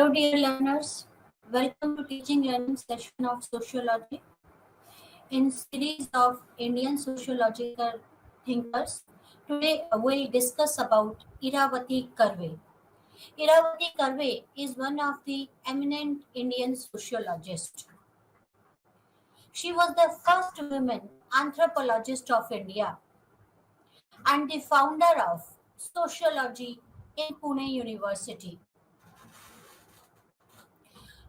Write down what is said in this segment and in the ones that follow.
Hello, dear learners. Welcome to teaching learning session of sociology in series of Indian sociological thinkers. Today we'll discuss about Iravati Karve. Iravati Karve is one of the eminent Indian sociologists. She was the first woman anthropologist of India and the founder of sociology in Pune University.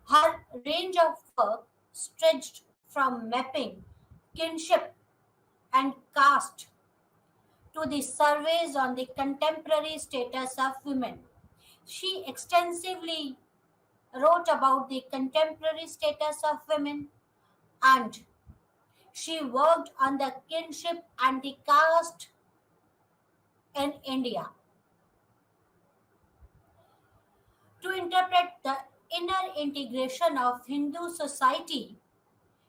Her range of work stretched from mapping kinship and caste to the surveys on the contemporary status of women. She extensively wrote about the contemporary status of women and she worked on the kinship and the caste in India. To interpret the inner integration of Hindu society,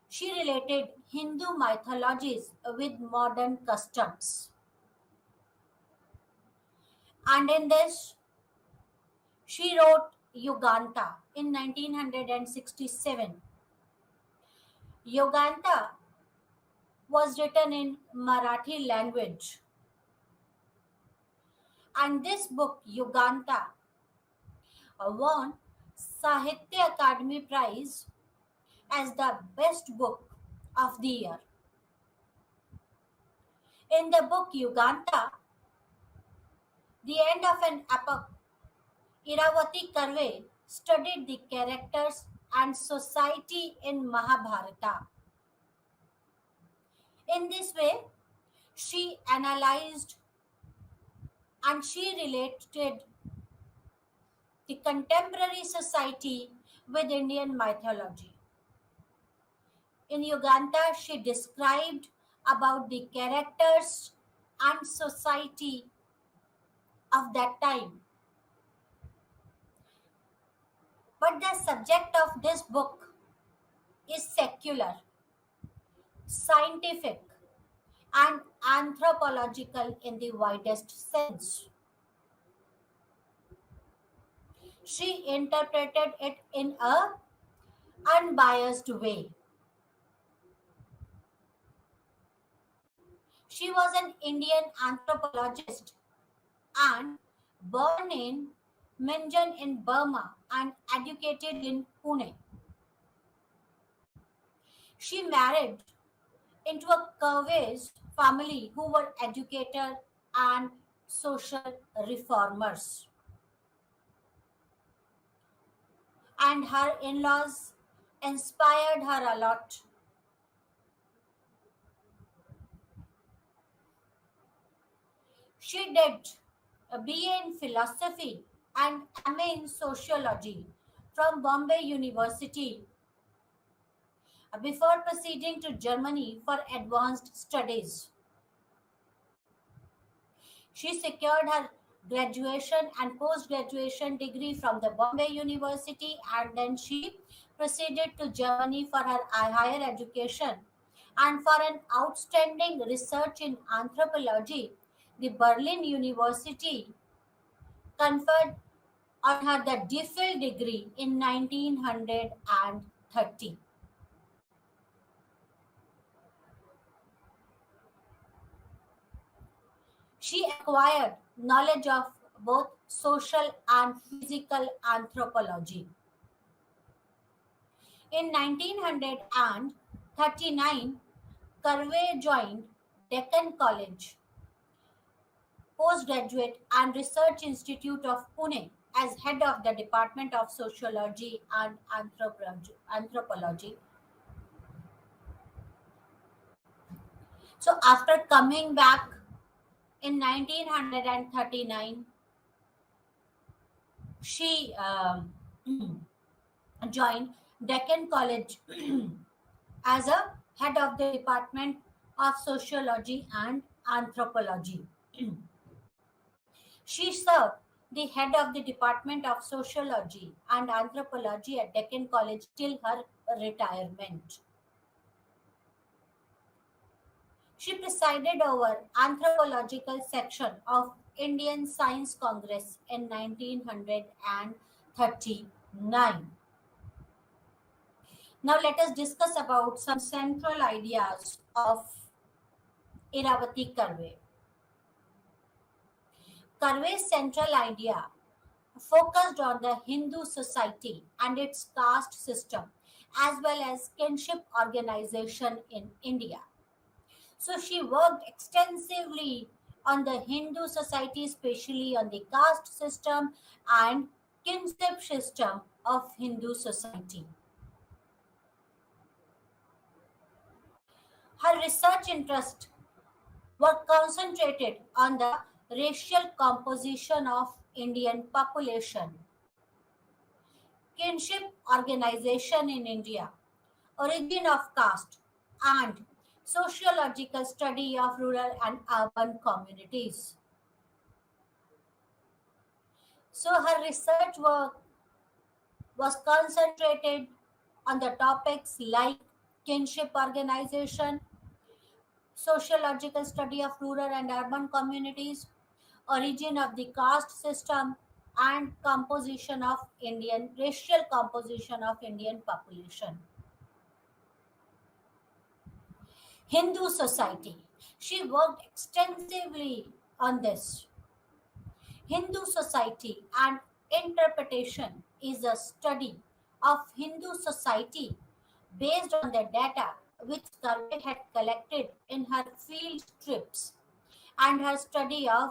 she related Hindu mythologies with modern customs. And in this, she wrote Yuganta in 1967. Yuganta was written in Marathi language. And this book, Yuganta, won Sahitya Academy Prize as the best book of the year. In the book Yuganta, the end of an epoch, Iravati Karve studied the characters and society in Mahabharata. In this way, she analyzed and she related the contemporary society with Indian mythology. In Yuganta, she described about the characters and society of that time. But the subject of this book is secular, scientific, and anthropological in the widest sense. She interpreted it in an unbiased way. She was an Indian anthropologist and born in Minjan in Burma and educated in Pune. She married into a Kurdish family who were educated and social reformers. And her in-laws inspired her a lot. She did a BA in philosophy and MA in sociology from Bombay University before proceeding to Germany for advanced studies. She secured her graduation and post-graduation degree from the Bombay University and then she proceeded to Germany for her higher education and for an outstanding research in anthropology. The Berlin University conferred on her the DPhil degree in 1930. She acquired knowledge of both social and physical anthropology. In 1939, Karve joined Deccan College, Postgraduate and Research Institute of Pune as head of the Department of Sociology and Anthropology. So after coming back in 1939, she joined Deccan College as a head of the Department of Sociology and Anthropology. She served the head of the Department of Sociology and Anthropology at Deccan College till her retirement. She presided over anthropological section of Indian Science Congress in 1939. 9. Now let us discuss about some central ideas of Iravati Karve. Karve's central idea focused on the Hindu society and its caste system, as well as kinship organization in India. So she worked extensively on the Hindu society, especially on the caste system and kinship system of Hindu society. Her research interests were concentrated on the racial composition of Indian population, kinship organization in India, origin of caste, and sociological study of rural and urban communities. So her research work was concentrated on the topics like kinship organization, sociological study of rural and urban communities, origin of the caste system, and composition of Indian racial composition of Indian population. Hindu society. She worked extensively on this. Hindu society and interpretation is a study of Hindu society based on the data which Karve had collected in her field trips and her study of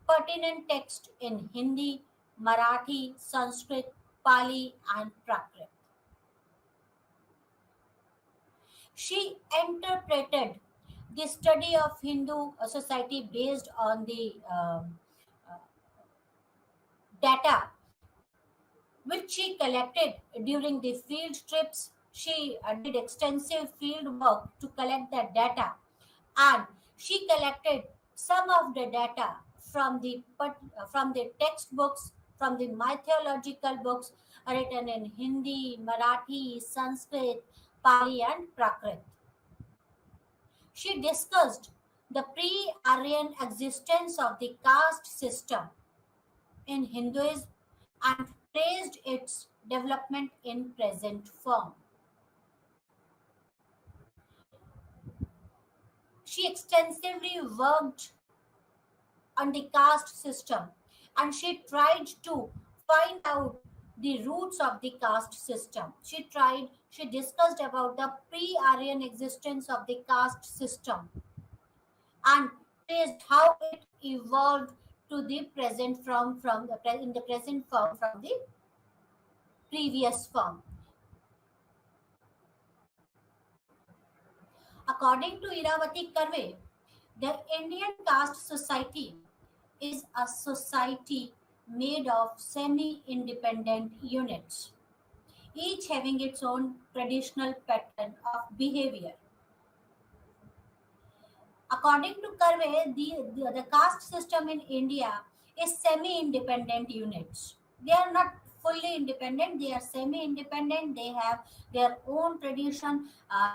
pertinent text in Hindi, Marathi, Sanskrit, Pali, and Prakrit. She interpreted the study of Hindu society based on the uh, data which she collected during the field trips. She did extensive field work to collect that data, and she collected some of the data from the textbooks, from the mythological books written in Hindi, Marathi, Sanskrit, Pali, and Prakrit. She discussed the pre-Aryan existence of the caste system in Hinduism and traced its development in present form. She extensively worked on the caste system and she tried to find out the roots of the caste system. She discussed about the pre-Aryan existence of the caste system and traced how it evolved to the present from the in the present form from the previous form. According to Iravati Karve, the Indian caste society is a society made of semi-independent units, each having its own traditional pattern of behavior. According to Karve, the caste system in India is semi-independent units. They are not fully independent, they are semi-independent, they have their own tradition,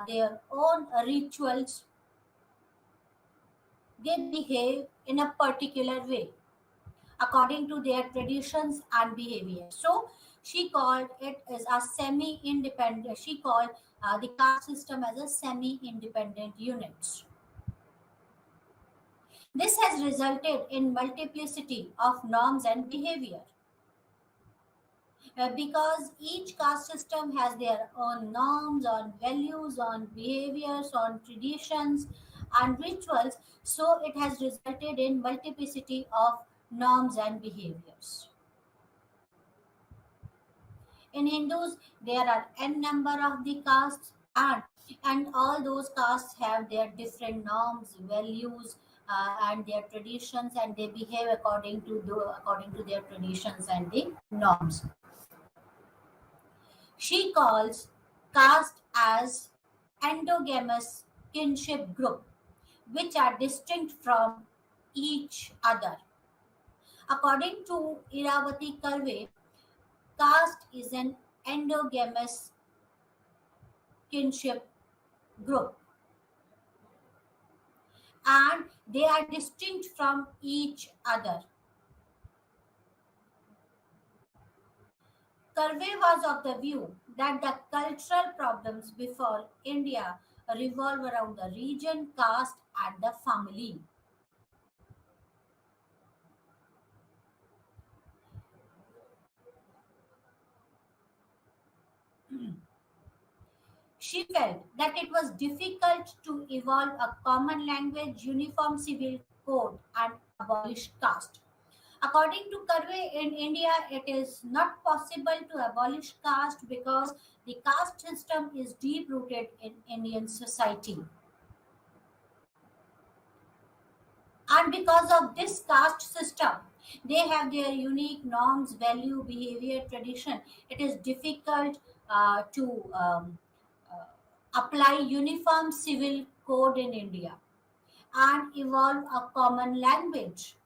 their own rituals, they behave in a particular way according to their traditions and behavior. So she called it as a semi-independent. She called the caste system as a semi-independent units. This has resulted in multiplicity of norms and behavior. Because each caste system has their own norms, on values, on behaviors, on traditions and rituals, so it has resulted in multiplicity of norms and behaviors. In Hindus, there are n number of the castes, and all those castes have their different norms, values, and their traditions, and they behave according to their traditions and the norms. She calls caste as endogamous kinship group, which are distinct from each other. According to Iravati Karve, caste is an endogamous kinship group and they are distinct from each other. Curvey was of the view that the cultural problems before India revolve around the region, caste, and the family. She felt that it was difficult to evolve a common language, uniform civil code, and abolish caste. According to Curvey, in India, it is not possible to abolish caste because the caste system is deep rooted in Indian society. And because of this caste system, they have their unique norms, value, behavior, tradition. It is difficult to uh, apply uniform civil code in India and evolve a common language.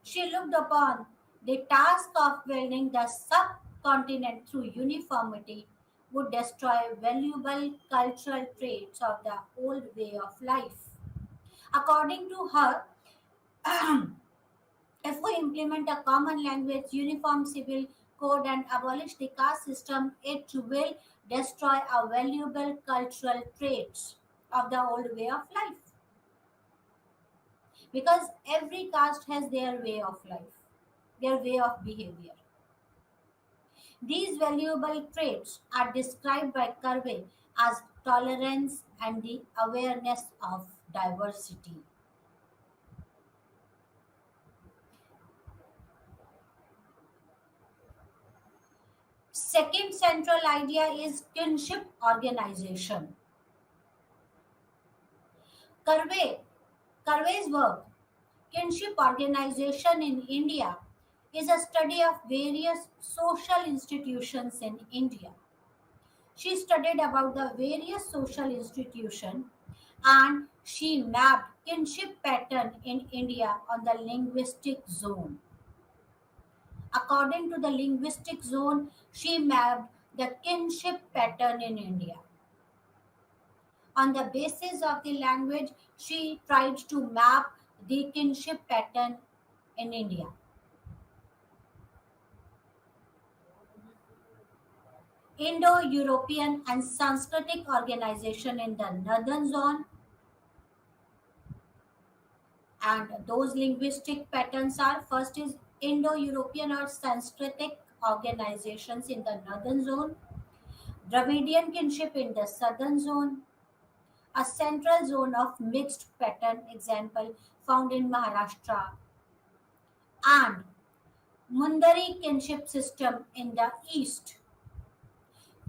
She looked upon the task of building the subcontinent through uniformity would destroy valuable cultural traits of the old way of life. According to her, if we implement a common language, uniform civil code, and abolish the caste system, it will destroy our valuable cultural traits of the old way of life. Because every caste has their way of life, their way of behavior. These valuable traits are described by Curvey as tolerance and the awareness of diversity. Second central idea is kinship organization. Curvey, Curvey's work, Kinship Organization in India, is a study of various social institutions in India. She studied about the various social institutions and she mapped kinship pattern in India on the linguistic zone. According to the linguistic zone, she mapped the kinship pattern in India. On the basis of the language, she tried to map the kinship pattern in India. Indo European and Sanskritic organization in the northern zone, and those linguistic patterns are first is Indo European or Sanskritic organizations in the northern zone, Dravidian kinship in the southern zone, a central zone of mixed pattern example found in Maharashtra, and Mundari kinship system in the east.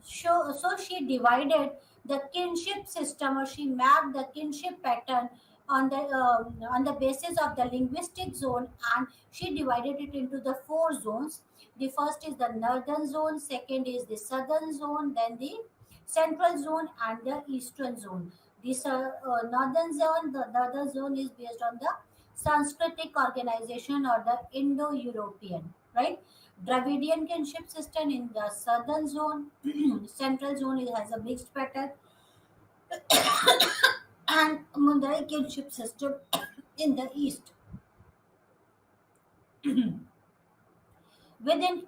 So she divided the kinship system, or she mapped the kinship pattern on the basis of the linguistic zone, and she divided it into the four zones. The first is the northern zone, second is the southern zone, then the central zone, and the eastern zone. This northern zone, the northern zone is based on the Sanskritic organization or the Indo-European, right? Dravidian kinship system in the southern zone, central zone it has a mixed pattern, and Mundai kinship system in the east. Within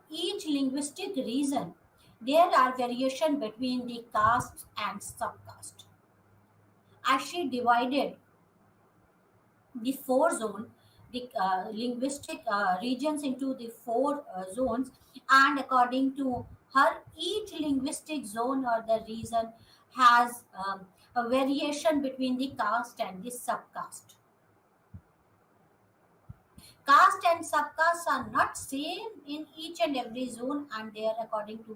each linguistic region, there are variation between the castes and subcaste. As she divided the four zone, the linguistic regions into the four zones, and according to her, each linguistic zone or the region has a variation between the caste and the subcaste. Caste and subcaste are not same in each and every zone, and they are according to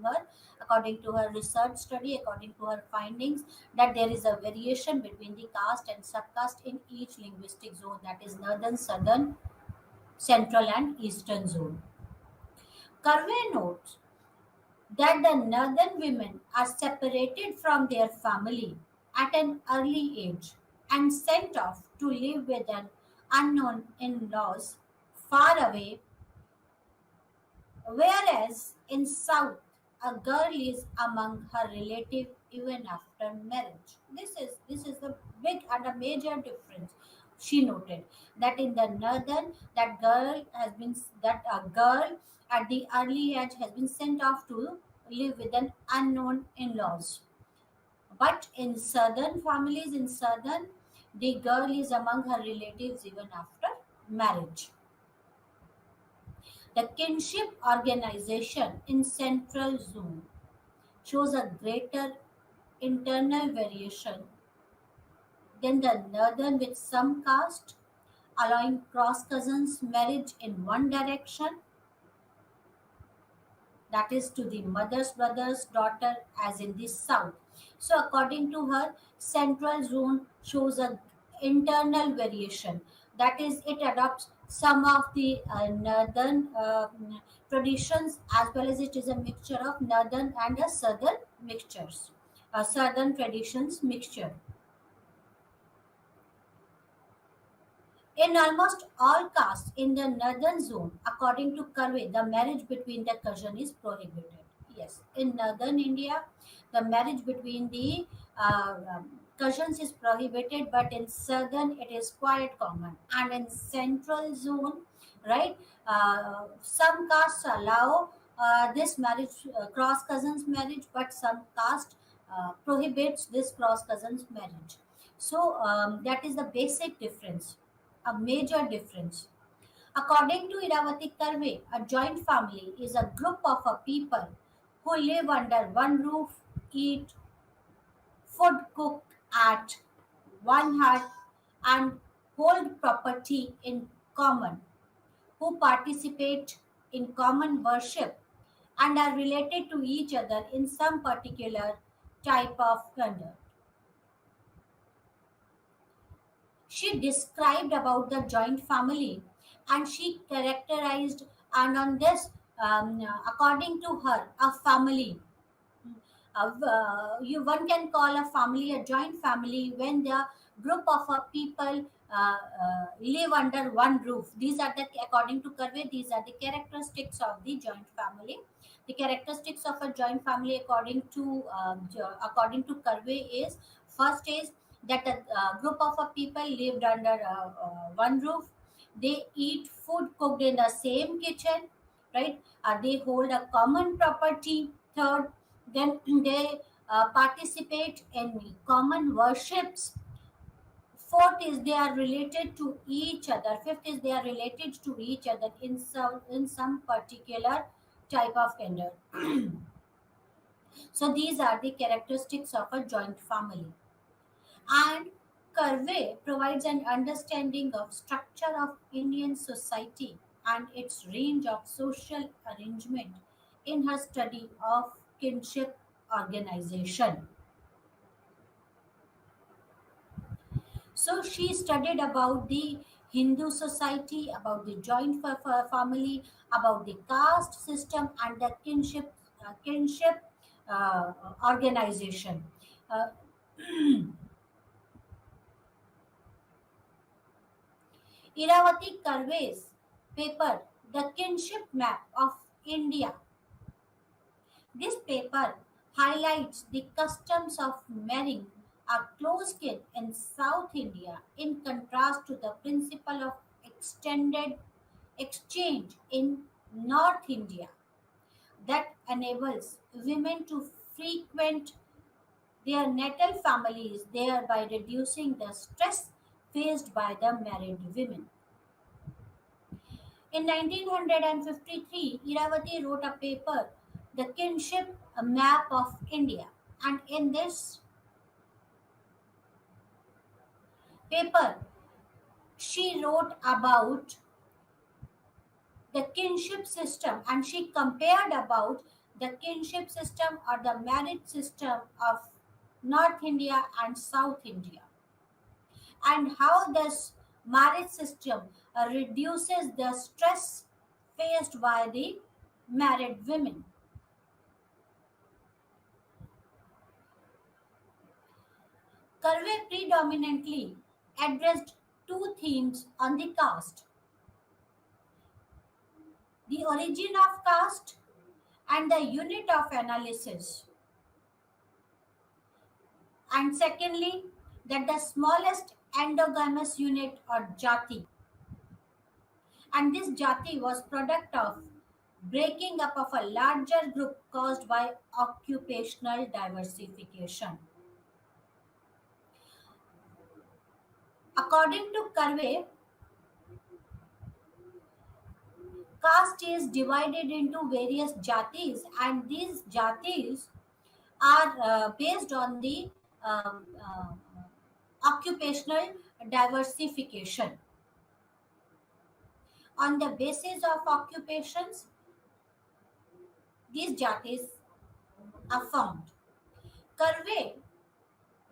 her research study, according to her findings, that there is a variation between the caste and subcaste in each linguistic zone, that is northern, southern, central, and eastern zone. Curvey notes that the northern women are separated from their family at an early age and sent off to live with an unknown in-laws far away. Whereas in South, a girl is among her relative even after marriage. This is a big and a major difference. She noted that in the northern, that a girl at the early age has been sent off to live with an unknown in-laws. But in southern families, in southern, the girl is among her relatives even after marriage. The kinship organization in central zone shows a greater internal variation than the northern, with some caste allowing cross cousins marriage in one direction, that is to the mother's brother's daughter, as in the south. So according to her, central zone shows a internal variation, that is it adopts some of the northern traditions, as well as it is a mixture of northern and a southern mixtures, southern traditions mixture. In almost all castes in the northern zone, according to Karve, the marriage between the cousin is prohibited. Yes, in northern India, the marriage between the cousins is prohibited, but in southern it is quite common. And in central zone, right, some castes allow this marriage, cross cousins marriage, but some caste prohibits this cross cousins marriage. So that is the basic difference, a major difference. According to Iravati Karve, a joint family is a group of a people who live under one roof, eat food cooked at one hut, and hold property in common, who participate in common worship and are related to each other in some particular type of conduct. She described about the joint family, and she characterized, and on this, according to her, a family, you one can call a family a joint family when the group of people live under one roof. These are the, according to Karve, these are the characteristics of the joint family. The characteristics of a joint family, according to Karve, is first is that a group of people lived under one roof. They eat food cooked in the same kitchen, right? They hold a common property. Third, then they participate in common worships. Fourth is they are related to each other. Fifth is they are related to each other in some particular type of gender. So these are the characteristics of a joint family. And Curvey provides an understanding of structure of Indian society and its range of social arrangement in her study of kinship organization. So she studied about the Hindu society, about the joint family, about the caste system, and the kinship organization. Uh, Iravati Karve's paper, The Kinship Map of India. This paper highlights the customs of marrying a close kin in South India in contrast to the principle of extended exchange in North India that enables women to frequent their natal families, thereby reducing the stress faced by the married women. In 1953, Iravati wrote a paper, The Kinship Map of India. And in this paper, she wrote about the kinship system, and she compared about the kinship system or the marriage system of North India and South India, and how this marriage system reduces the stress faced by the married women. Curvey predominantly addressed two themes on the caste: the origin of caste and the unit of analysis, and secondly, that the smallest endogamous unit or jati, and this jati was product of breaking up of a larger group caused by occupational diversification. According to Curvey, caste is divided into various jatis, and these jatis are based on the occupational diversification. On the basis of occupations, these jatis are formed. Curvey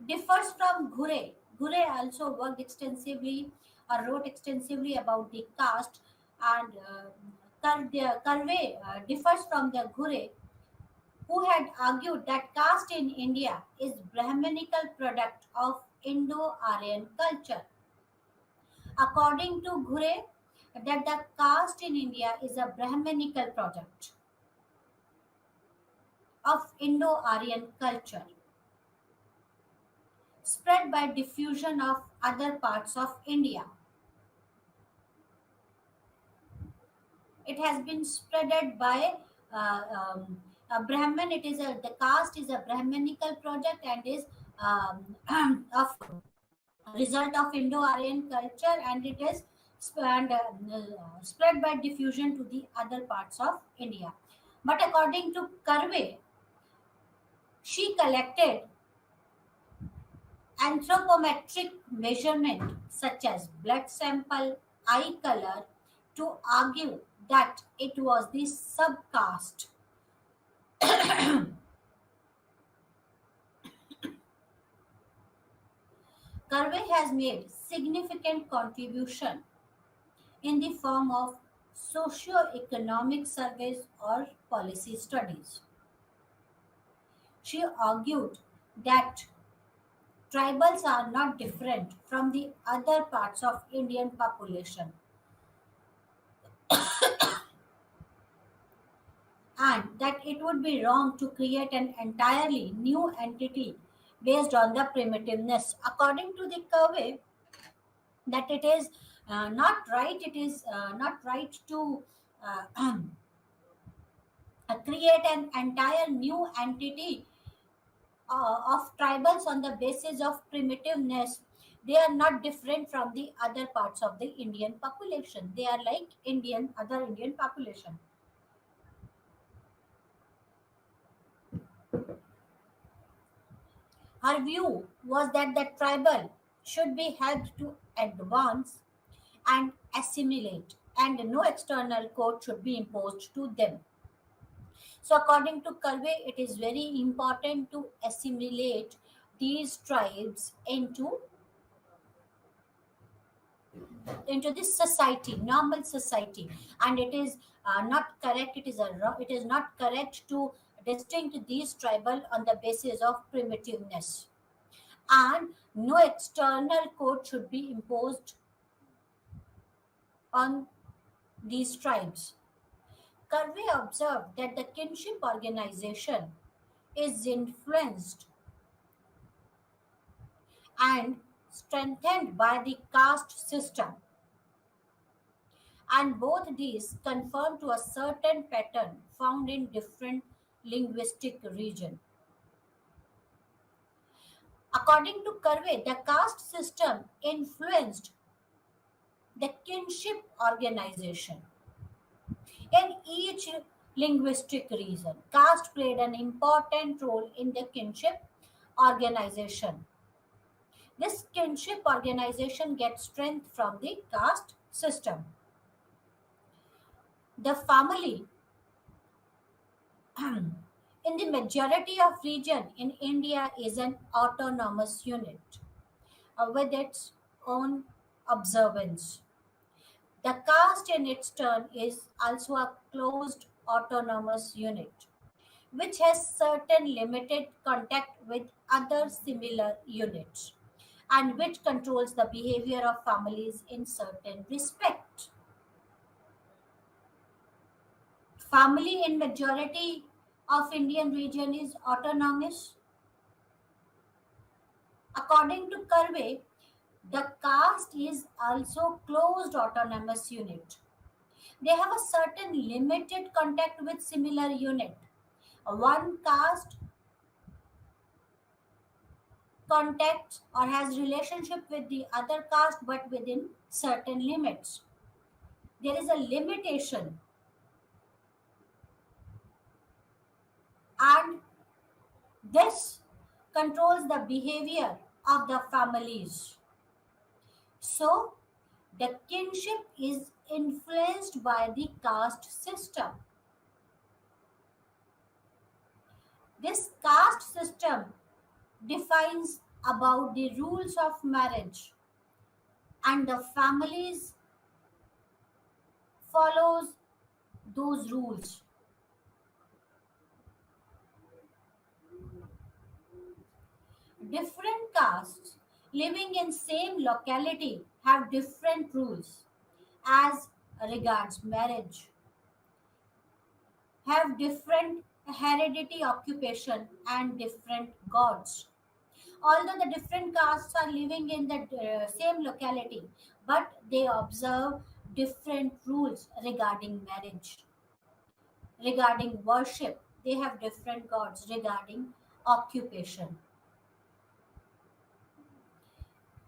differs from Ghure. Ghure also worked extensively or wrote extensively about the caste, and Curvey differs from the Ghure, who had argued that caste in India is Brahmanical product of Indo-Aryan culture. According to Ghure, that the caste in India is a Brahmanical product of Indo-Aryan culture, spread by diffusion of other parts of India. It has been spreaded by a Brahman. The caste is a Brahmanical product and is of result of Indo-Aryan culture, and it is spread by diffusion to the other parts of India. But according to Curvey, she collected anthropometric measurement such as blood sample, eye color to argue that it was the subcaste. Curvey has made significant contribution in the form of socio-economic surveys or policy studies. She argued that tribals are not different from the other parts of Indian population, and that it would be wrong to create an entirely new entity based on the primitiveness. According to the Curvey, that it is not right. It is not right to uh, create an entire new entity of tribals on the basis of primitiveness. They are not different from the other parts of the Indian population. They are like other Indian population. Her view was that the tribal should be helped to advance and assimilate, and no external code should be imposed to them. So, according to Curvey, it is very important to assimilate these tribes into this society, normal society, and it is not correct. It is not correct to distinct these tribal on the basis of primitiveness, and no external code should be imposed on these tribes. Curvey observed that the kinship organization is influenced and strengthened by the caste system, and both these conform to a certain pattern found in different linguistic regions. According to Curvey, the caste system influenced the kinship organization. In each linguistic region, caste played an important role in the kinship organization. This kinship organization gets strength from the caste system. The family in the majority of region in India is an autonomous unit with its own observance. The caste in its turn is also a closed autonomous unit which has certain limited contact with other similar units and which controls the behavior of families in certain respect. Family in majority of Indian region is autonomous. According to Curvey, The caste is also closed autonomous unit. They have a certain limited contact with similar unit. One caste contacts or has relationship with the other caste but within certain limits. There is a limitation, and this controls the behavior of the families. So the kinship is influenced by the caste system. This caste system defines about the rules of marriage, and the families follows those rules. Different castes living in same locality have different rules as regards marriage, have different heredity occupation and different gods. Although the different castes are living in the same locality, but they observe different rules regarding marriage, regarding worship. They have different gods regarding occupation.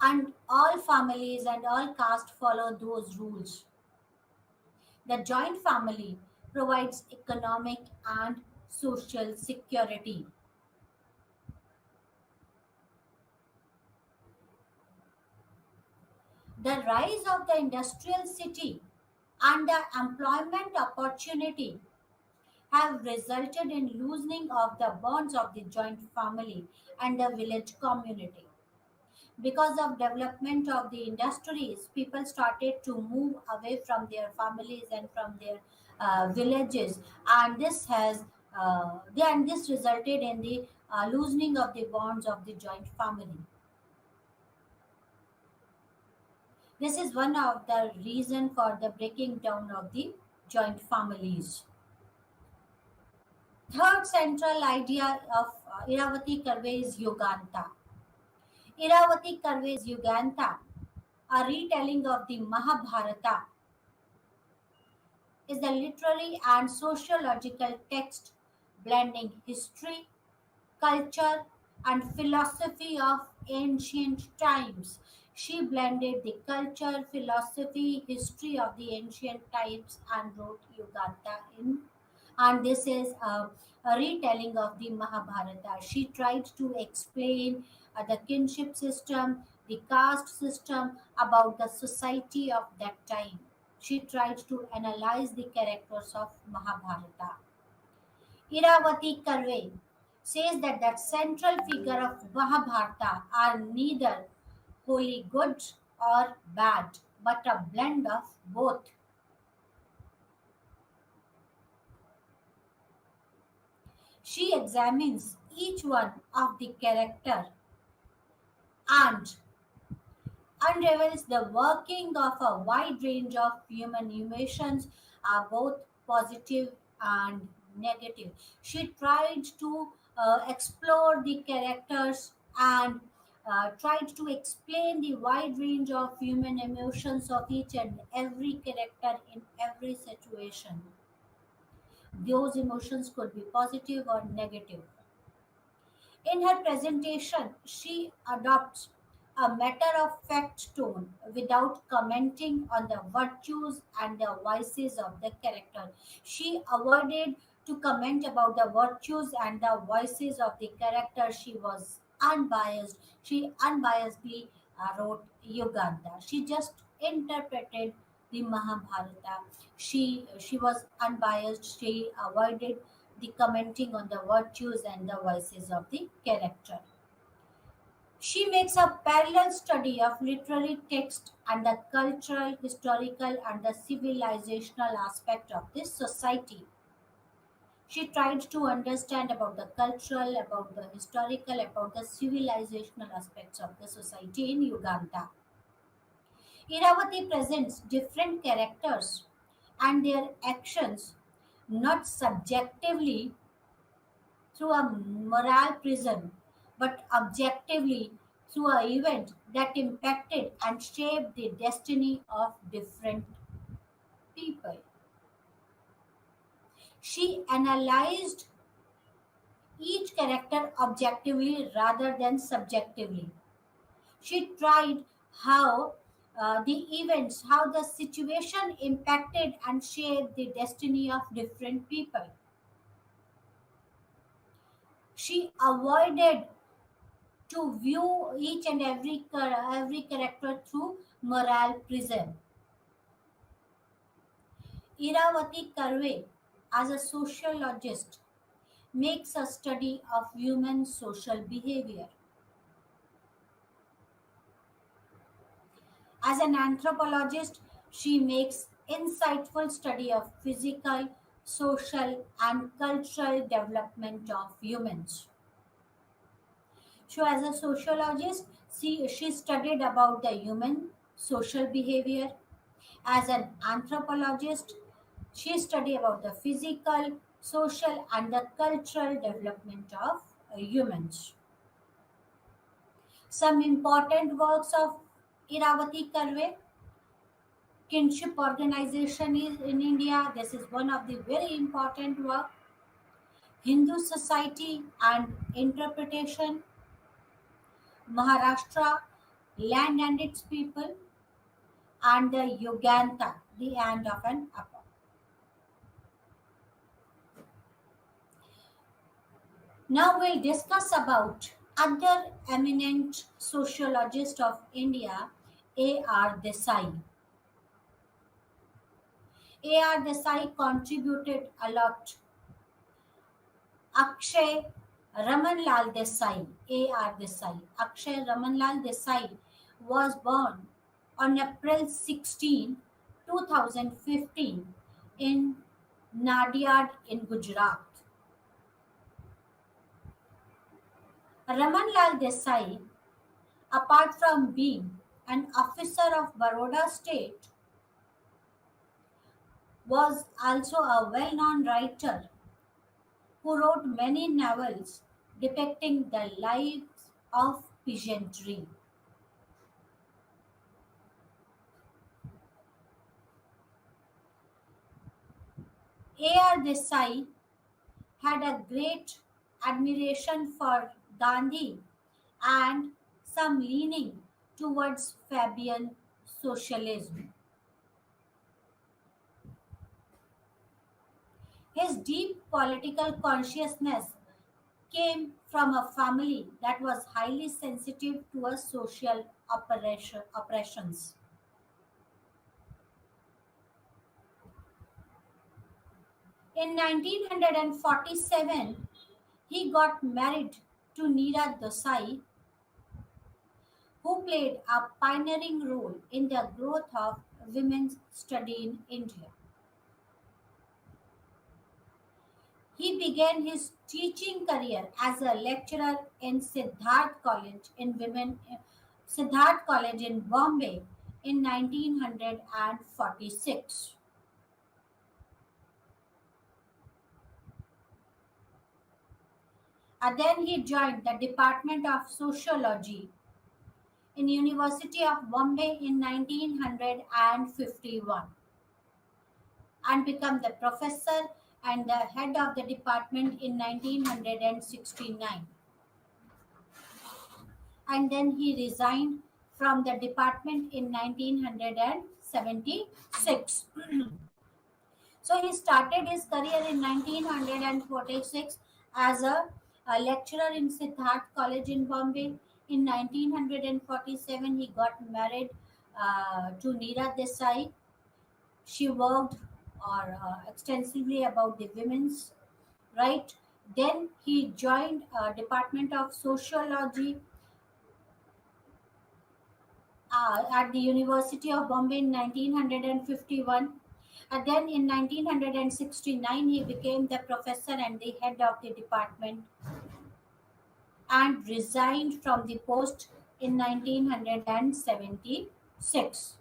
And all families and all castes follow those rules. The joint family provides economic and social security. The rise of the industrial city and the employment opportunity have resulted in loosening of the bonds of the joint family and the village community. Because of development of the industries, people started to move away from their families and from their villages, and this resulted in the loosening of the bonds of the joint family. This is one of the reason for the breaking down of the joint families. Third central idea of Iravati Karve is Yoganta. Iravati Karve's Yugantha, a retelling of the Mahabharata, is a literary and sociological text blending history, culture, and philosophy of ancient times. She blended the culture, philosophy, history of the ancient times and wrote Yugantha in. And this is a retelling of the Mahabharata. She tried to explain the kinship system, the caste system, about the society of that time. She tried to analyze the characters of Mahabharata. Iravati Karve says that the central figure of Mahabharata are neither wholly good or bad, but a blend of both. She examines each one of the character and unravels the working of a wide range of human emotions, both positive and negative. She tried to explore the characters and tried to explain the wide range of human emotions of each and every character in every situation. Those emotions could be positive or negative. In her presentation, she adopts a matter of fact tone without commenting on the virtues and the vices of the character. She avoided to comment about the virtues and the vices of the character. She was unbiased. She unbiasedly wrote Yuganda. She just interpreted the Mahabharata. She was unbiased. She avoided the commenting on the virtues and the vices of the character. She makes a parallel study of literary text and the cultural, historical, and the civilizational aspect of this society. She tried to understand about the cultural, about the historical, about the civilizational aspects of the society in Uganda. Iravati presents different characters and their actions not subjectively through a moral prism, but objectively through an event that impacted and shaped the destiny of different people. She analyzed each character objectively rather than subjectively. She tried how how the situation impacted and shaped the destiny of different people. She avoided to view each and every character through moral prism. Iravati Karve, as a sociologist, makes a study of human social behavior. As an anthropologist, she makes insightful study of physical, social, and cultural development of humans. So, as a sociologist, she studied about the human social behavior. As an anthropologist, she studied about the physical, social, and the cultural development of humans. Some important works of Iravati Karve: kinship organization is in India. This is one of the very important work. Hindu society and interpretation, Maharashtra, land and its people, and the Yugantha, the end of an epoch. Now we'll discuss about other eminent sociologist of India, A.R. Desai. A.R. Desai contributed a lot. Akshay Ramanlal Desai, A.R. Desai. Akshay Ramanlal Desai was born on April 16, 2015 in Nadiad in Gujarat. Ramanlal Desai, apart from being an officer of Baroda state, was also a well-known writer who wrote many novels depicting the lives of peasantry. A.R. Desai had a great admiration for Gandhi and some leaning towards Fabian socialism. His deep political consciousness came from a family that was highly sensitive to a social oppressions. In 1947, he got married to Neera Desai, who played a pioneering role in the growth of women's study in India. He began his teaching career as a lecturer in Siddharth College in Bombay in 1946. And then he joined the Department of Sociology in University of Bombay in 1951 and became the professor and the head of the department in 1969. And then he resigned from the department in 1976. So he started his career in 1946 as a lecturer in Siddharth College in Bombay. In 1947, he got married to Neera Desai. She worked extensively about the women's right. Then he joined Department of Sociology at the University of Bombay in 1951. And then in 1969, he became the professor and the head of the department and resigned from the post in 1976.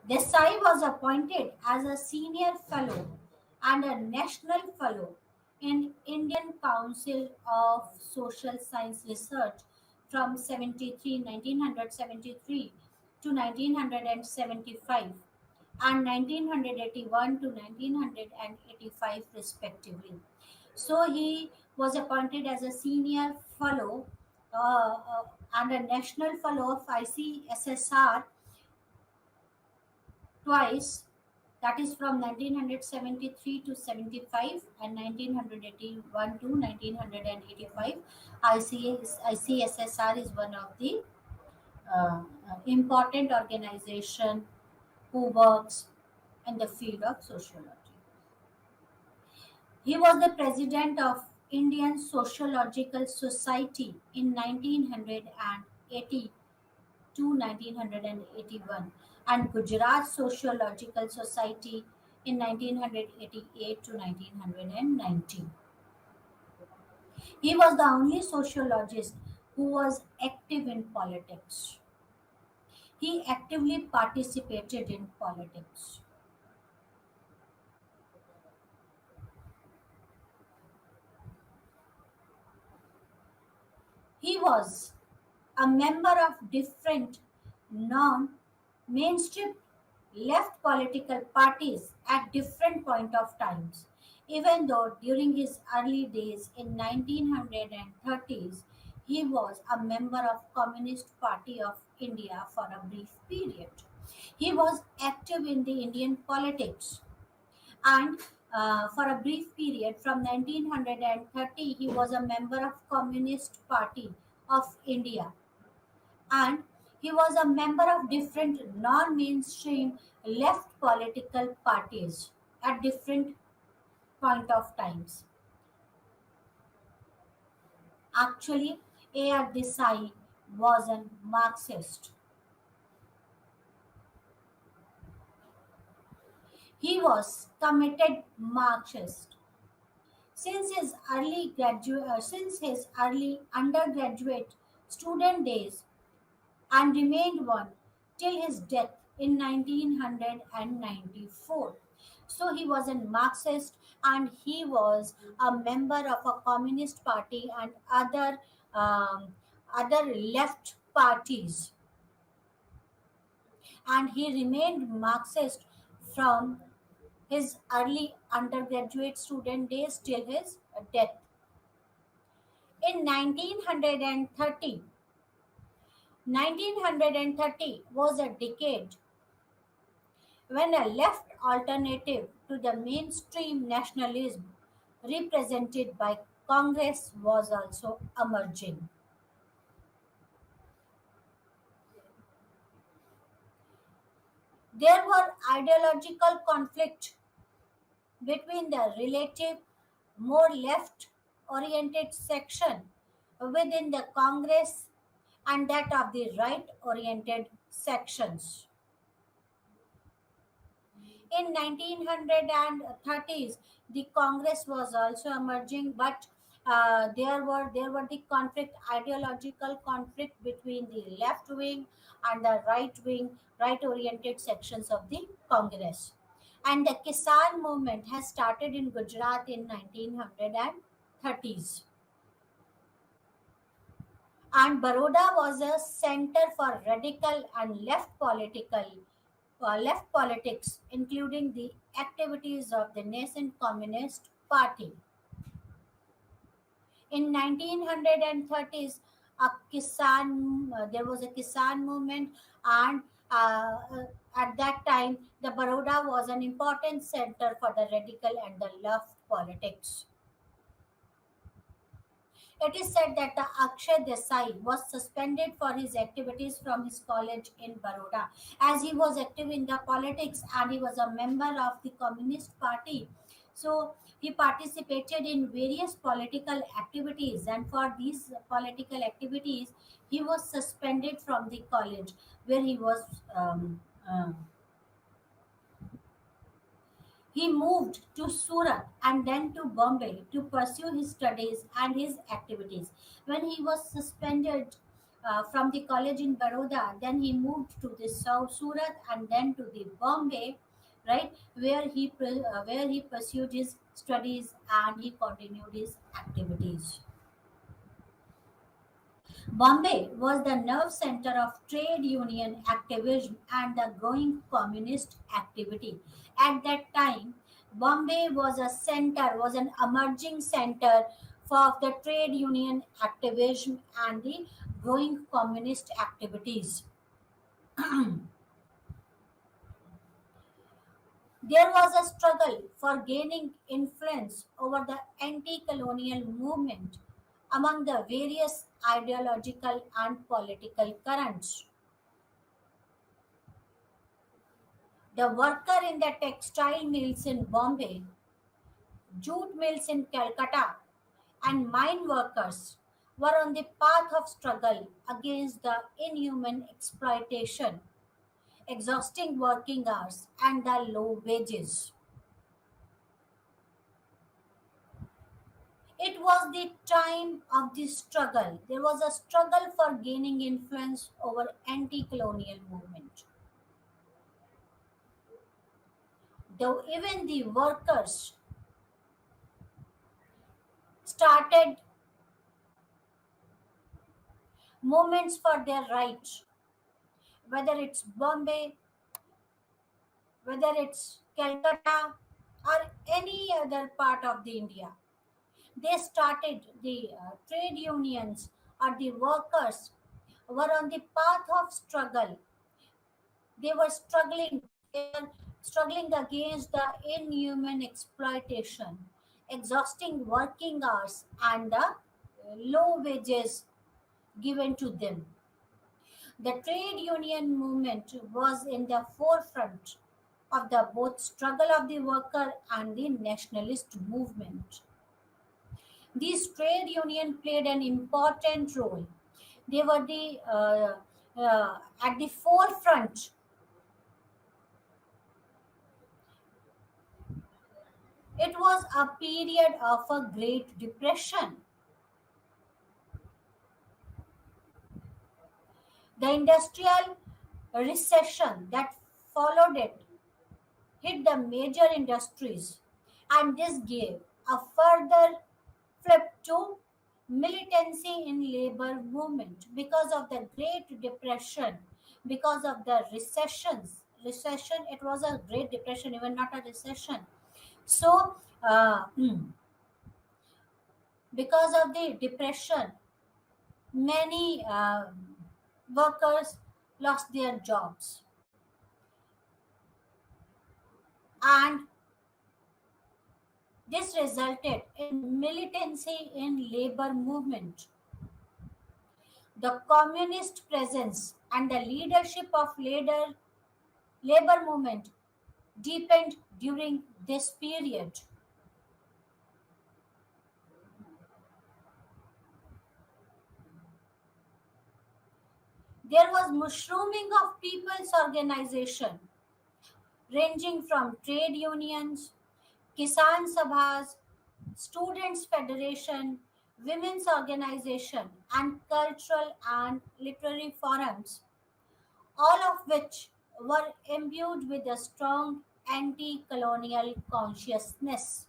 Desai was appointed as a senior fellow and a national fellow in Indian Council of Social Science Research from 1973 to 1975 and 1981 to 1985 respectively. So he was appointed as a senior fellow and a national fellow of ICSSR twice, that is from 1973 to 75 and 1981 to 1985. ICSSR is one of the important organization who works in the field of sociology. He was the president of Indian Sociological Society in 1980 to 1981 and Gujarat Sociological Society in 1988 to 1990. He was the only sociologist who was active in politics. He actively participated in politics. He was a member of different non mainstream left political parties at different point of times, even though during his early days in 1930s he was a member of Communist Party of India for a brief period. He was active in the Indian politics and for a brief period from 1930 he was a member of Communist Party of India, and he was a member of different non-mainstream left political parties at different point of times. Actually, A.R. Desai was a Marxist. He was committed Marxist. Since his early undergraduate student days, and remained one till his death in 1994. So he was a Marxist and he was a member of a Communist Party and other left parties, and he remained Marxist from his early undergraduate student days till his death. In 1930 was a decade when a left alternative to the mainstream nationalism represented by Congress was also emerging. There were ideological conflict between the relative more left oriented section within the Congress and that of the right oriented sections. In 1930s, the Congress was also emerging, but there were the conflict, ideological conflict between the left wing and the right wing, right oriented sections of the Congress. And the Kisan movement has started in Gujarat in 1930s. And Baroda was a center for radical and left politics, including the activities of the nascent Communist Party. In 1930s, there was a Kisan movement, and at that time, the Baroda was an important center for the radical and the left politics. It is said that the Akshay Desai was suspended for his activities from his college in Baroda as he was active in the politics and he was a member of the Communist Party. So he participated in various political activities, and for these political activities, he was suspended from the college where he was. He moved to Surat and then to Bombay to pursue his studies and his activities. When he was suspended from the college in Baroda, then he moved to the South Surat and then to the Bombay right? Where he pursued his studies and he continued his activities. Bombay was the nerve center of trade union activism and the growing communist activity. At that time, Bombay was a center, was an emerging center for the trade union activism and the growing communist activities. There was a struggle for gaining influence over the anti colonial movement among the various ideological and political currents. The worker in the textile mills in Bombay, jute mills in Calcutta, and mine workers were on the path of struggle against the inhuman exploitation, exhausting working hours, and the low wages. It was the time of the struggle. There was a struggle for gaining influence over anti-colonial movement. Though even the workers started movements for their rights, whether it's Bombay, whether it's Calcutta, or any other part of the India. They started the trade unions or the workers were on the path of struggle. They were struggling. They were struggling against the inhuman exploitation, exhausting working hours, and the low wages given to them. The trade union movement was in the forefront of the both struggle of the worker and the nationalist movement. These trade union played an important role. They were at the forefront. It was a period of a Great Depression. The industrial recession that followed it hit the major industries, and this gave a further flip to militancy in labor movement because of the Great Depression, because of the recession. It was a Great Depression, even not a recession. So because of the depression, many workers lost their jobs, and this resulted in militancy in labor movement. The communist presence and the leadership of labor movement deepened during this period. There was mushrooming of people's organization ranging from trade unions, Kisan Sabhas, Students Federation, women's organization, and cultural and literary forums, all of which were imbued with a strong anti colonial consciousness.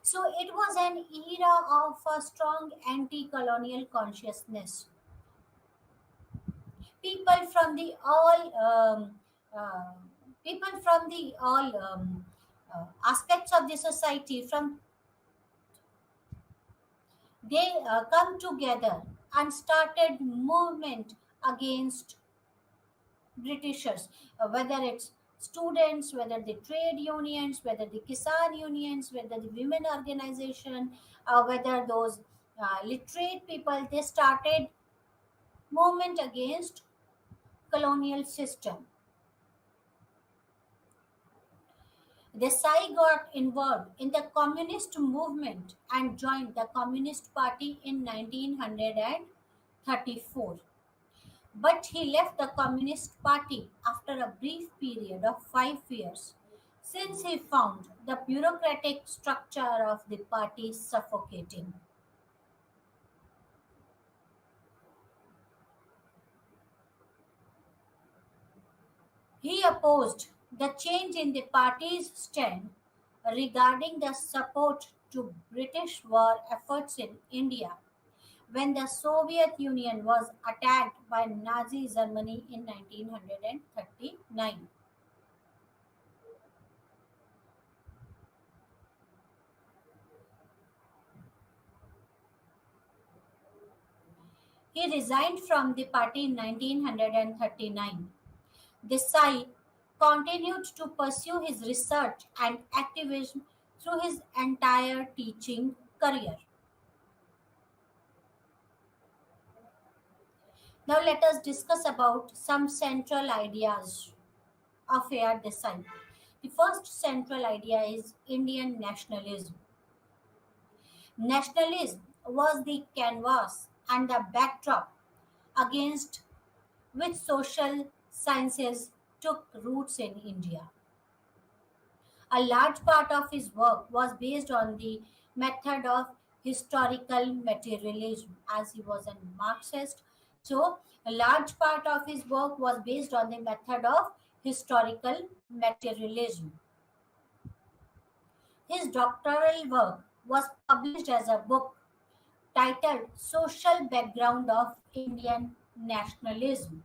So it was an era of a strong anti colonial consciousness. People from the all uh, people from the all aspects of the society from they come together and started movement against Britishers, whether it's students, whether the trade unions, whether the Kisan unions, whether the women organization, whether those literate people, they started movement against colonial system. The Sai got involved in the communist movement and joined the Communist Party in 1934. But he left the Communist Party after a brief period of 5 years, since he found the bureaucratic structure of the party suffocating. He opposed The change in the party's stand regarding the support to British war efforts in India when the Soviet Union was attacked by Nazi Germany in 1939. He resigned from the party in 1939. Desai continued to pursue his research and activism through his entire teaching career. Now let us discuss about some central ideas of A.R. Desai. The first central idea is Indian nationalism. Nationalism was the canvas and the backdrop against which social sciences took roots in India. A large part of his work was based on the method of historical materialism, as he was a Marxist. So, a large part of his work was based on the method of historical materialism. His doctoral work was published as a book titled Social Background of Indian Nationalism.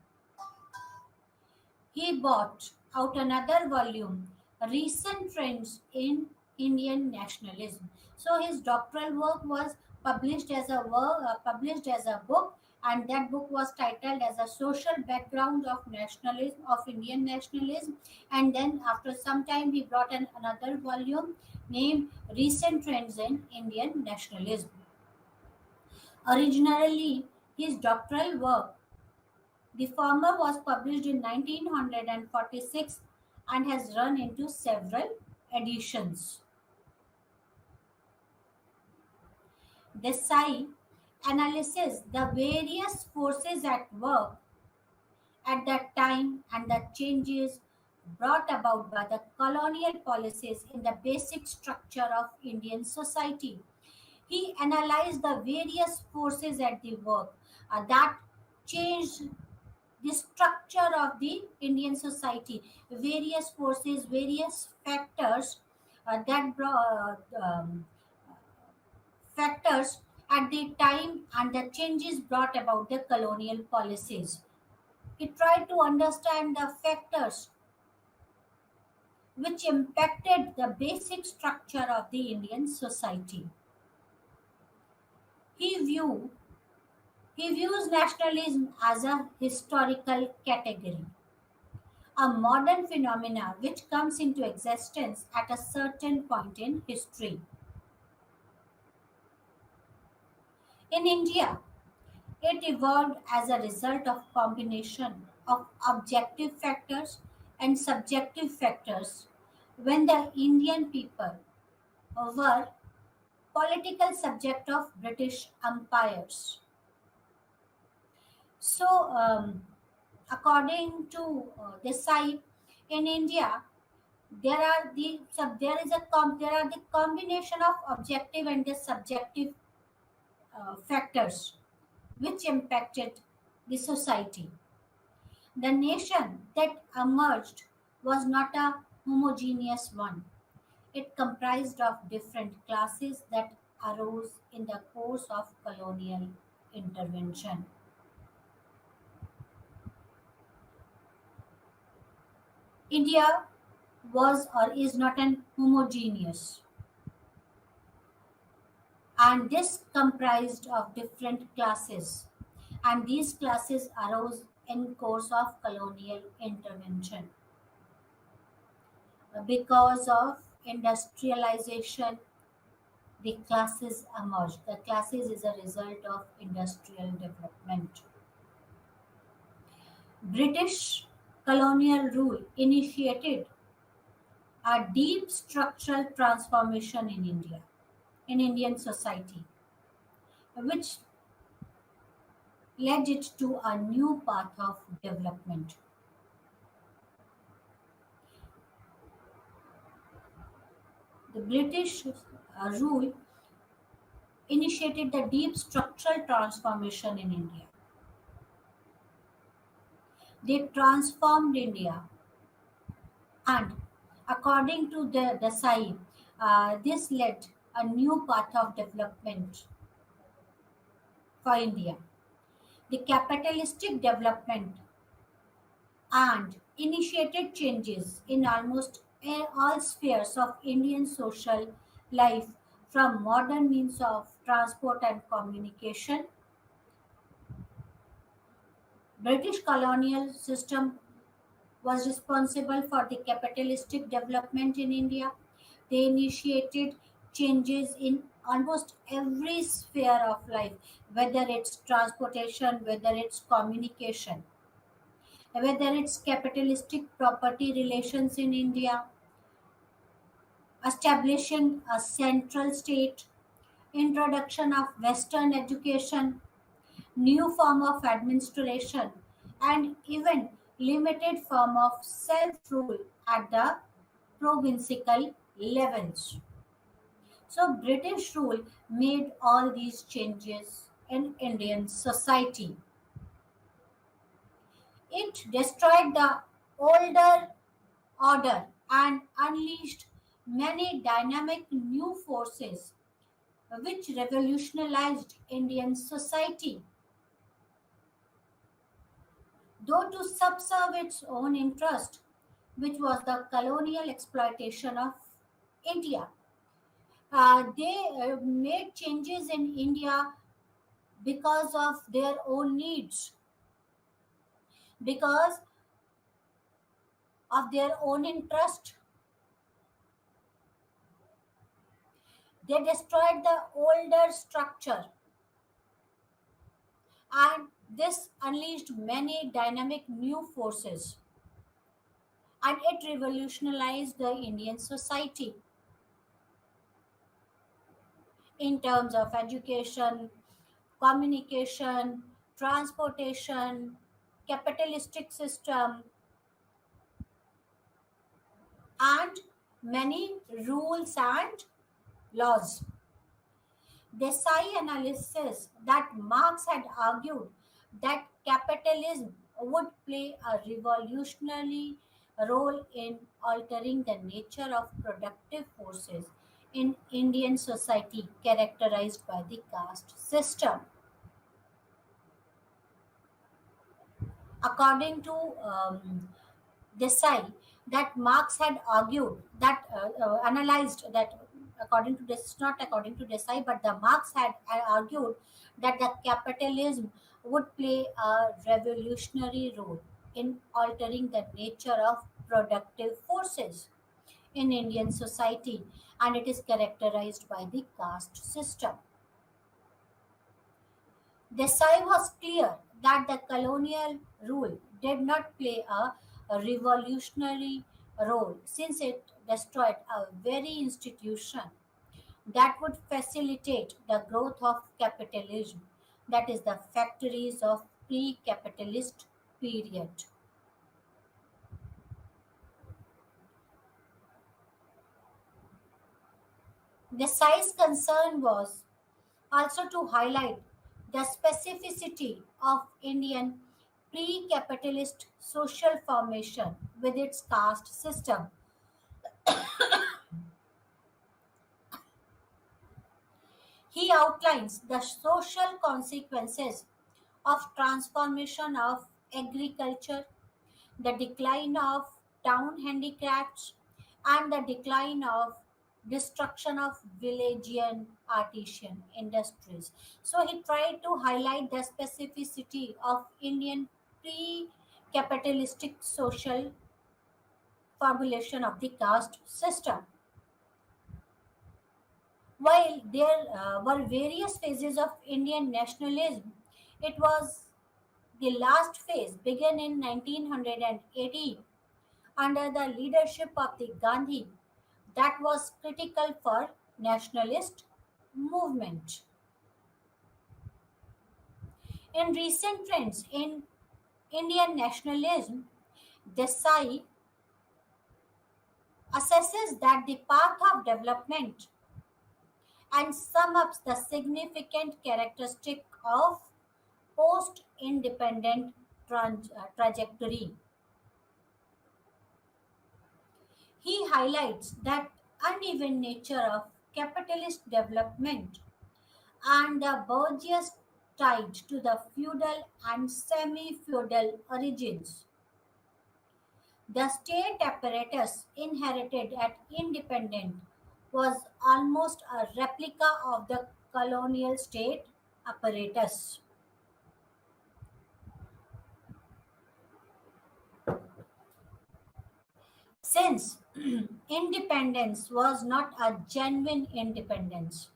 He brought out another volume, Recent Trends in Indian Nationalism. So his doctoral work was published as a book, and that book was titled as a social background of nationalism of Indian nationalism. And then after some time, he brought another volume named Recent Trends in Indian Nationalism. Originally, his doctoral work, the former, was published in 1946 and has run into several editions. Desai analyzes the various forces at work at that time and the changes brought about by the colonial policies in the basic structure of Indian society. He analyzed the various forces at the work that changed the structure of the Indian society, various forces, various factors that brought factors at the time and the changes brought about the colonial policies. He tried to understand the factors which impacted the basic structure of the Indian society. He view he views nationalism as a historical category, a modern phenomena which comes into existence at a certain point in history. In India, it evolved as a result of combination of objective factors and subjective factors when the Indian people were political subject of British empires. So, according to Desai, in India, there are the combination of objective and the subjective factors which impacted the society. The nation that emerged was not a homogeneous one. It comprised of different classes that arose in the course of colonial intervention. India was or is not an homogeneous, and this comprised of different classes, and these classes arose in course of colonial intervention. Because of industrialization, the classes emerged. The classes is a result of industrial development. British colonial rule initiated a deep structural transformation in India, in Indian society, which led it to a new path of development. The British rule initiated the deep structural transformation in India. They transformed India And according to the Desai, this led a new path of development for India. The capitalistic development and initiated changes in almost all spheres of Indian social life, from modern means of transport and communication. British colonial system was responsible for the capitalistic development in India. They initiated changes in almost every sphere of life, whether it's transportation, whether it's communication, whether it's capitalistic property relations in India, establishing a central state, introduction of Western education, new form of administration, and even limited form of self-rule at the provincial levels. So British rule made all these changes in Indian society. It destroyed the older order and unleashed many dynamic new forces which revolutionized Indian society. Though to subserve its own interest, which was the colonial exploitation of India. They made changes in India because of their own needs, because of their own interest. They destroyed the older structure, and this unleashed many dynamic new forces, and it revolutionized the Indian society in terms of education, communication, transportation, capitalistic system, and many rules and laws. Desai analysis that Marx had argued that capitalism would play a revolutionary role in altering the nature of productive forces in Indian society characterized by the caste system. According to Desai, that Marx had argued that analyzed that according to this, not according to Desai, but the Marx had argued that the capitalism would play a revolutionary role in altering the nature of productive forces in Indian society, and it is characterized by the caste system. Desai was clear that the colonial rule did not play a revolutionary role since it destroyed a very institution that would facilitate the growth of capitalism, that is, the factories of pre capitalist period. Desai's concern was also to highlight the specificity of Indian pre capitalist social formation with its caste system. He outlines the social consequences of transformation of agriculture, the decline of town handicrafts, and the decline of destruction of villagian artisan industries. So he tried to highlight the specificity of Indian pre-capitalistic social formulation of the caste system. While there were various phases of Indian nationalism, it was the last phase began in 1918 under the leadership of the Gandhi that was critical for nationalist movement. In recent trends in Indian nationalism, Desai assesses that the path of development and sum up the significant characteristic of post-independent trajectory. He highlights that uneven nature of capitalist development and the bourgeois tied to the feudal and semi feudal origins. The state apparatus inherited at independence was almost a replica of the colonial state apparatus. Since independence was not a genuine independence,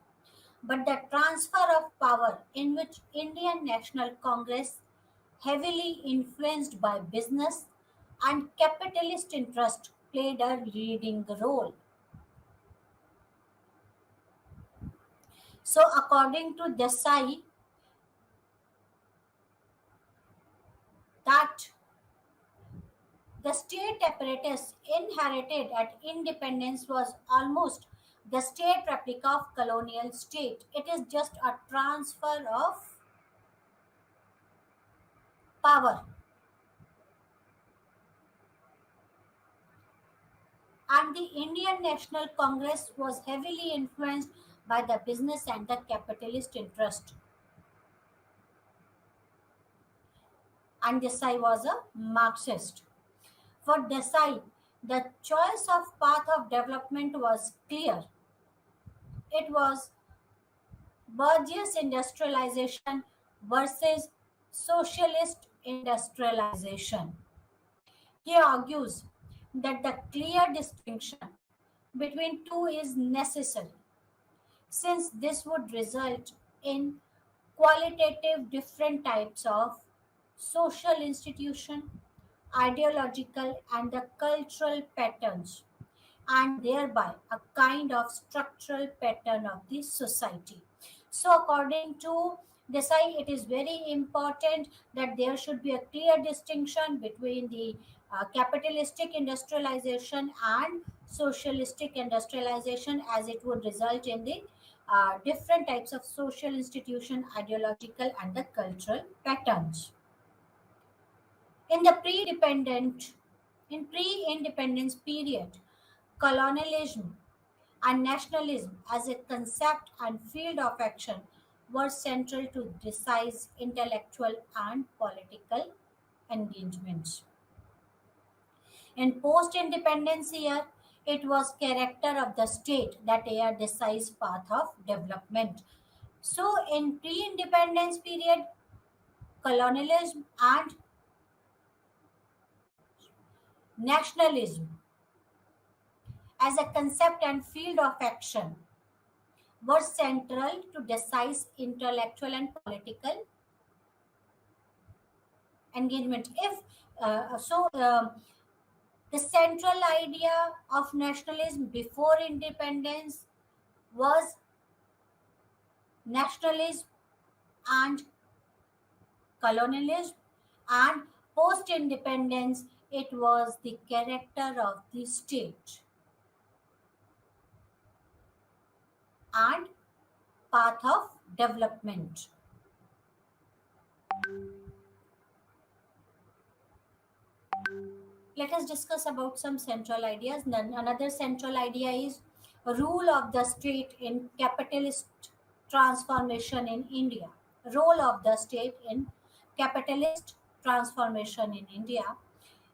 but the transfer of power in which Indian National Congress, heavily influenced by business and capitalist interest, played a leading role. So, according to Desai, that the state apparatus inherited at independence was almost the state replica of colonial state. It is just a transfer of power. And the Indian National Congress was heavily influenced by the business and the capitalist interest. And Desai was a Marxist. For Desai, the choice of path of development was clear. It was bourgeois industrialization versus socialist industrialization. He argues that the clear distinction between two is necessary, since this would result in qualitative different types of social institution, ideological and the cultural patterns, and thereby a kind of structural pattern of the society. So, according to Desai, it is very important that there should be a clear distinction between the capitalistic industrialization and socialistic industrialization, as it would result in the different types of social institution, ideological, and the cultural patterns. In the pre-independence period, colonialism and nationalism as a concept and field of action were central to Desai's intellectual and political engagements. In post-independence year, it was character of the state that aired Desai's path of development. So, in pre-independence period, colonialism and nationalism as a concept and field of action were central to Desai's intellectual and political engagement. If the central idea of nationalism before independence was nationalism and colonialism, and post independence it was the character of the state and path of development. Let us discuss about some central ideas. Then another central idea is rule of the state in capitalist transformation in India. Role of the state in capitalist transformation in India.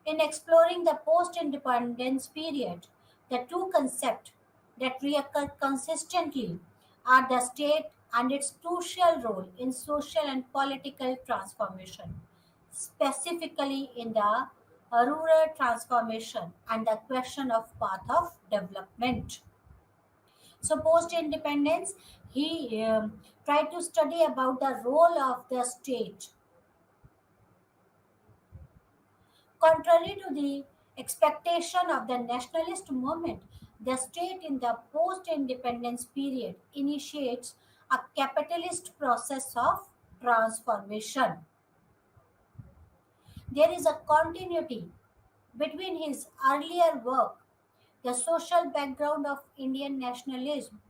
In exploring the post-independence period, the two concepts that reoccur consistently are the state and its crucial role in social and political transformation, specifically in the rural transformation and the question of path of development. So, post-independence, he tried to study about the role of the state. Contrary to the expectation of the nationalist movement, the state in the post independence period initiates a capitalist process of transformation. There is a continuity between his earlier work, the social background of Indian nationalism,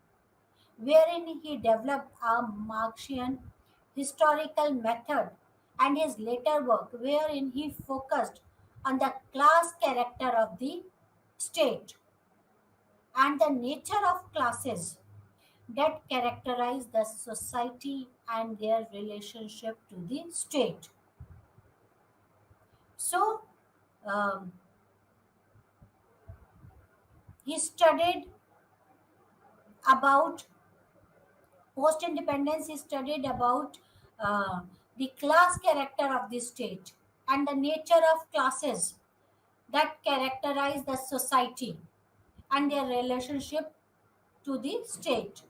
wherein he developed a Marxian historical method, and his later work, wherein he focused on the class character of the state. and the nature of classes that characterize the society and their relationship to the state. So, um, he studied about post independence, he studied about uh, the class character of the state and the nature of classes that characterize the society and their relationship to the state.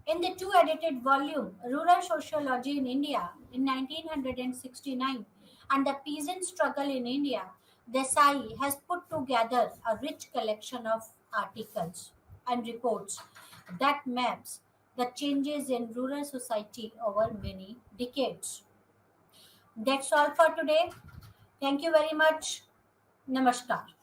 In the two edited volume, Rural Sociology in India in 1969 and the Peasant Struggle in India, Desai has put together a rich collection of articles and reports that maps the changes in rural society over many decades. That's all for today. Thank you very much. Namaskar.